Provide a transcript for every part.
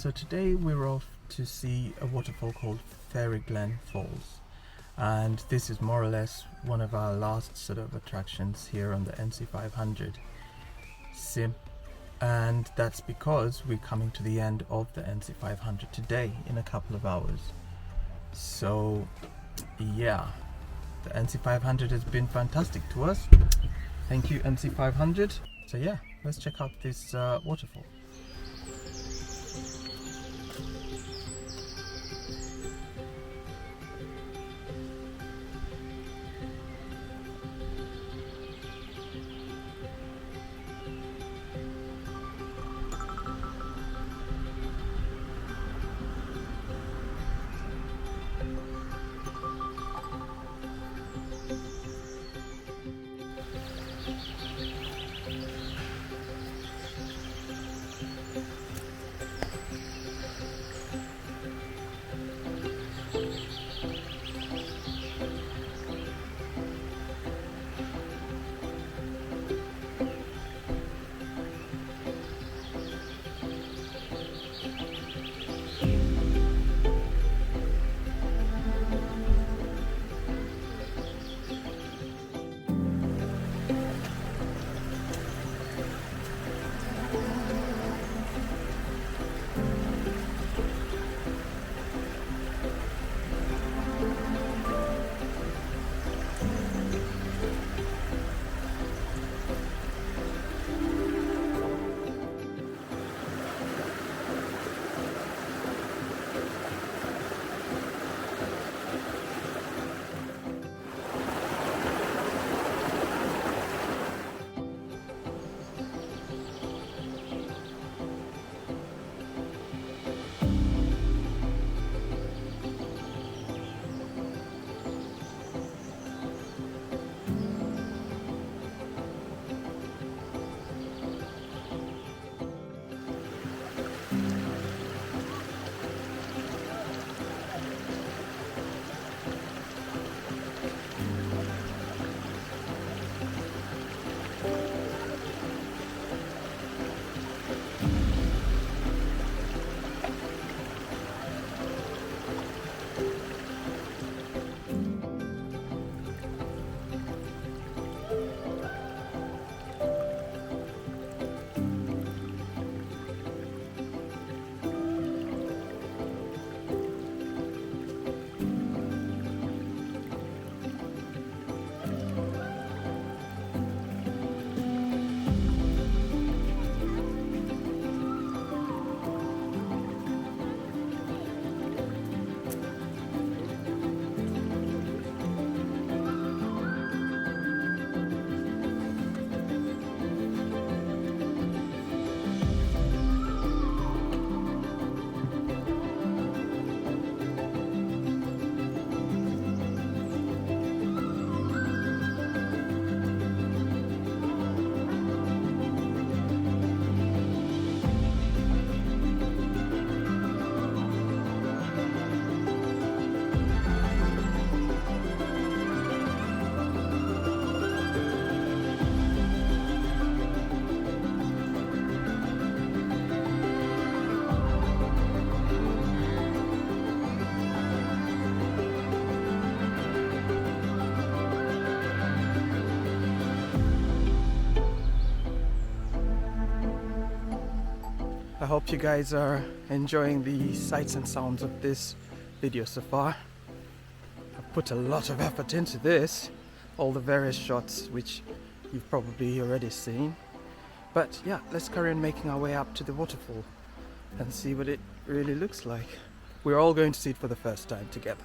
So today we're off to see a waterfall called Glen Falls, and this is more or less one of our last sort of attractions here on the NC500 sim, and that's because we're coming to the end of the NC500 today in a couple of hours. So yeah, the NC500 has been fantastic to us. Thank you, NC500. So yeah, let's check out this waterfall. I hope you guys are enjoying the sights and sounds of this video so far. I've put a lot of effort into this, all the various shots which you've probably already seen. But yeah, let's carry on making our way up to the waterfall and see what it really looks like. We're all going to see it for the first time together.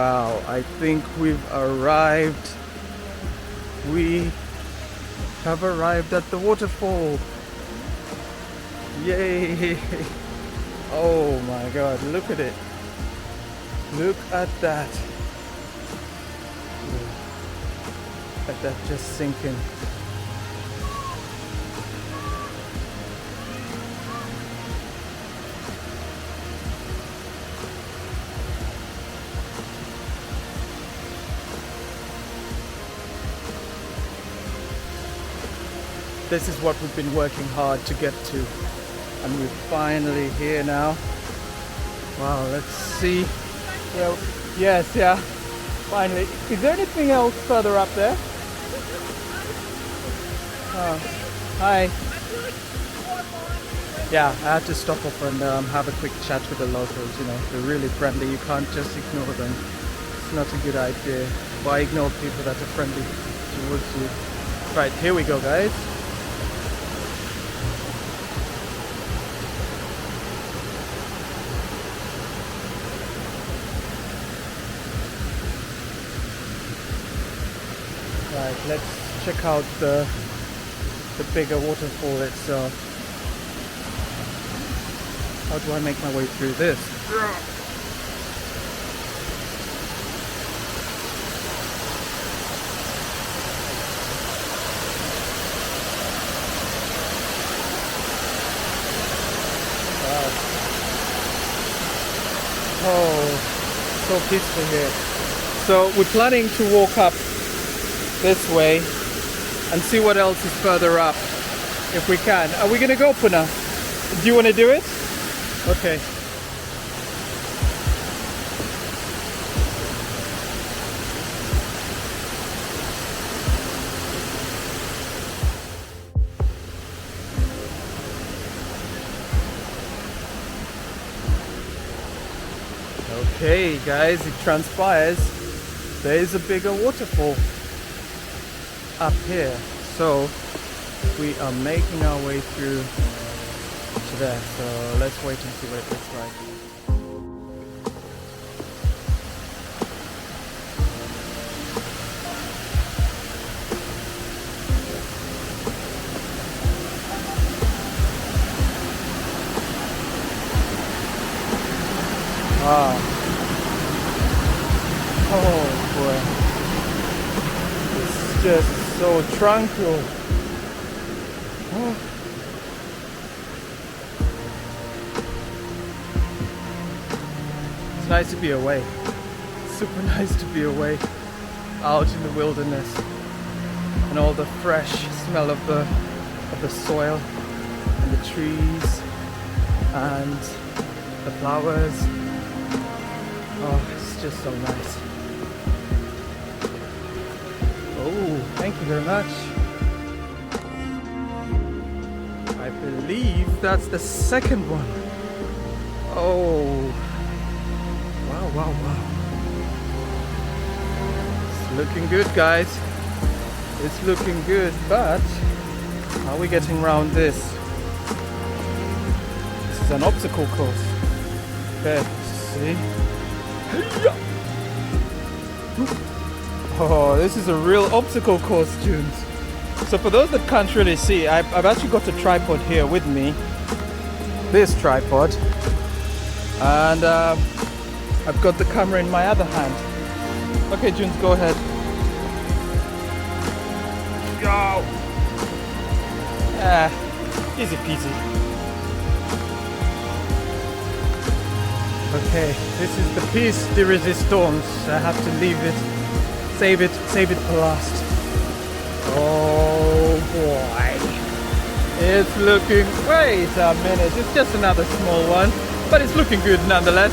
Wow, I think we've arrived. We have arrived at the waterfall. Yay! Oh my god, look at it. Look at that. Let that just sink in. This is what we've been working hard to get to, and we're finally here now. Wow, let's see. Well, yes, yeah, finally. Is there anything else further up there? Oh, hi. Yeah, I had to stop off and have a quick chat with the locals. You know, they're really friendly. You can't just ignore them. It's not a good idea. Why ignore people that are friendly towards you? Right, here we go, guys. Right, let's check out the bigger waterfall itself. How do I make my way through this? Wow. Oh, so peaceful here. So we're planning to walk up this way and see what else is further up if we can. Are we gonna go, Pinar? Do you want to do it? Okay. Okay guys, it transpires there is a bigger waterfall up here, so we are making our way through to there. So let's wait and see what it looks like. Wow. Oh boy. It's just so tranquil. Oh. It's nice to be away. Super nice to be away out in the wilderness and all the fresh smell of the soil and the trees and the flowers. Oh, it's just so nice. Oh, thank you very much. I believe that's the second one. Oh, wow, wow, wow. It's looking good, guys. It's looking good, but how are we getting around this? This is an obstacle course. Okay, see? Oh, this is a real obstacle course, tunes. So for those that can't really see, I've actually got a tripod here with me. This tripod. And I've got the camera in my other hand. Okay, Junes, go ahead. Go! Easy peasy. Okay, this is the piece de resistance. I have to leave it, save it for last. Oh boy. It's looking, wait a minute, it's just another small one, but it's looking good nonetheless.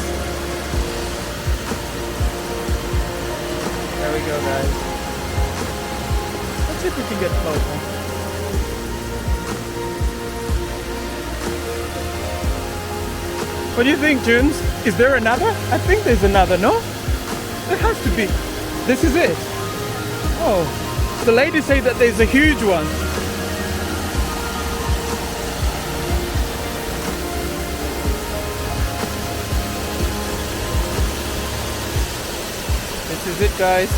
There we go, guys. Let's see if we can get closer. What do you think, Junes? Is there another? I think there's another, no? There has to be. This is it. Oh, the ladies say that there's a huge one. this is it, guys.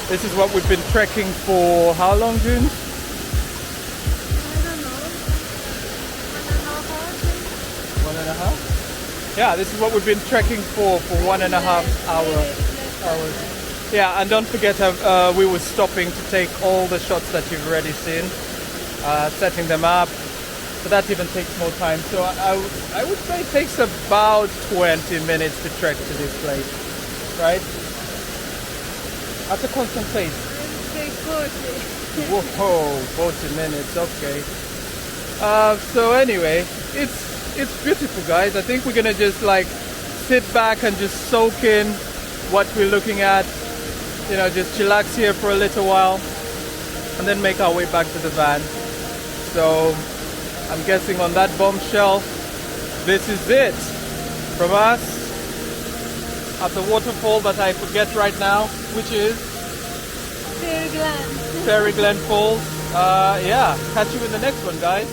This is what we've been trekking for how long, June? I don't know. 1.5 hours. 1.5? Yeah, this is what we've been trekking for 1.5 hours. Yeah, and don't forget we were stopping to take all the shots that you've already seen, setting them up. So that even takes more time. So I would say it takes about 20 minutes to trek to this place, right? At a constant pace. I would say 40. Whoa, 40 minutes, okay. So anyway, it's beautiful, guys. I think we're gonna just like sit back and just soak in what we're looking at. You know, just chillax here for a little while and then make our way back to the van. So I'm guessing on that bombshell, this is it from us at the waterfall that I forget right now, which is Very Glen. Glen Falls. Yeah, catch you in the next one, guys.